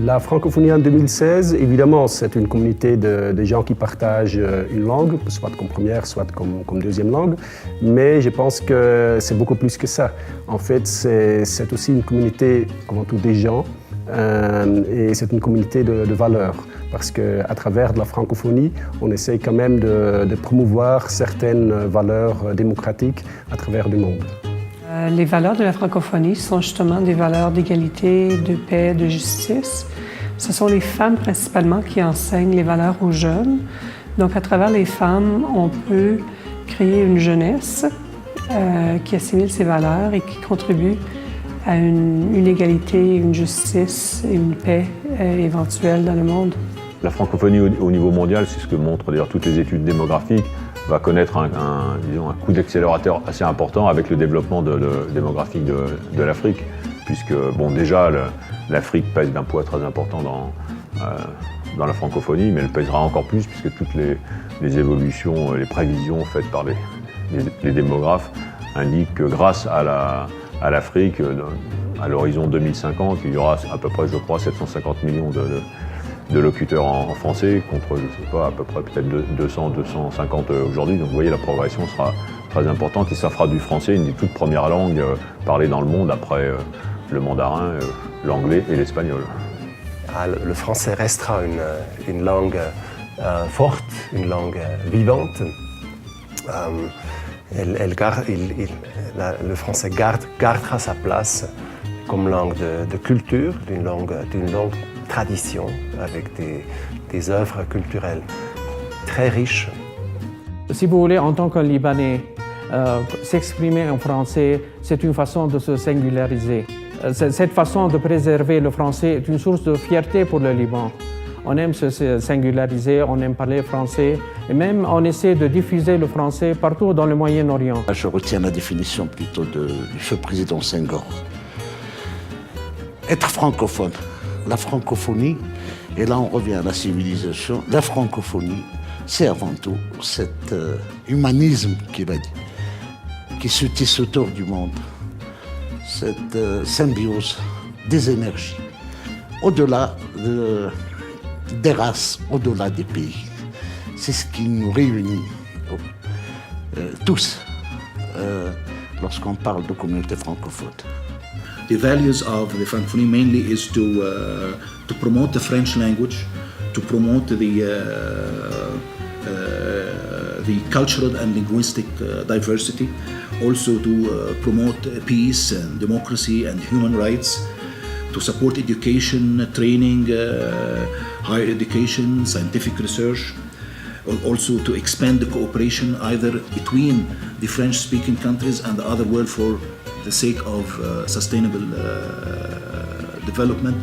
La francophonie en 2016, évidemment, c'est une communauté de gens qui partagent une langue, soit comme première, soit comme deuxième langue, mais je pense que c'est beaucoup plus que ça. En fait, c'est aussi une communauté, avant tout, des gens, et c'est une communauté de valeurs, parce qu'à travers de la francophonie, on essaye quand même de promouvoir certaines valeurs démocratiques à travers le monde. Les valeurs de la francophonie sont justement des valeurs d'égalité, de paix, de justice. Ce sont les femmes principalement qui enseignent les valeurs aux jeunes. Donc à travers les femmes, on peut créer une jeunesse qui assimile ces valeurs et qui contribue à une égalité, une justice et une paix éventuelle dans le monde. La francophonie au niveau mondial, c'est ce que montrent d'ailleurs toutes les études démographiques, va connaître un coup d'accélérateur assez important avec le développement démographique de l'Afrique, puisque bon, déjà l'Afrique pèse d'un poids très important dans la francophonie, mais elle pèsera encore plus puisque toutes les évolutions, les prévisions faites par les démographes indiquent que grâce à l'Afrique, à l'horizon 2050, il y aura à peu près, je crois, 750 millions de locuteurs en français contre, je ne sais pas, à peu près peut-être 200, 250 aujourd'hui. Donc vous voyez, la progression sera très importante et ça fera du français une des toutes premières langues parlées dans le monde après le mandarin, l'anglais et l'espagnol. Le français restera une langue forte, une langue vivante. Le français gardera sa place comme langue de culture, d'une longue tradition, avec des œuvres culturelles très riches. Si vous voulez, en tant que Libanais, s'exprimer en français, c'est une façon de se singulariser. Cette façon de préserver le français est une source de fierté pour le Liban. On aime se singulariser, on aime parler français, et même on essaie de diffuser le français partout dans le Moyen-Orient. Je retiens la définition plutôt du feu président Senghor. Être francophone. La francophonie, et là on revient à la civilisation, la francophonie, c'est avant tout cet humanisme qu'il a dit, qui se tisse autour du monde, cette symbiose des énergies, au-delà des races, au-delà des pays. C'est ce qui nous réunit tous lorsqu'on parle de communauté francophone. The values of the Francophonie mainly is to promote the French language, to promote the cultural and linguistic diversity, also to promote peace and democracy and human rights, to support education, training, higher education, scientific research, also to expand the cooperation either between the French-speaking countries and the other world for the sake of sustainable development.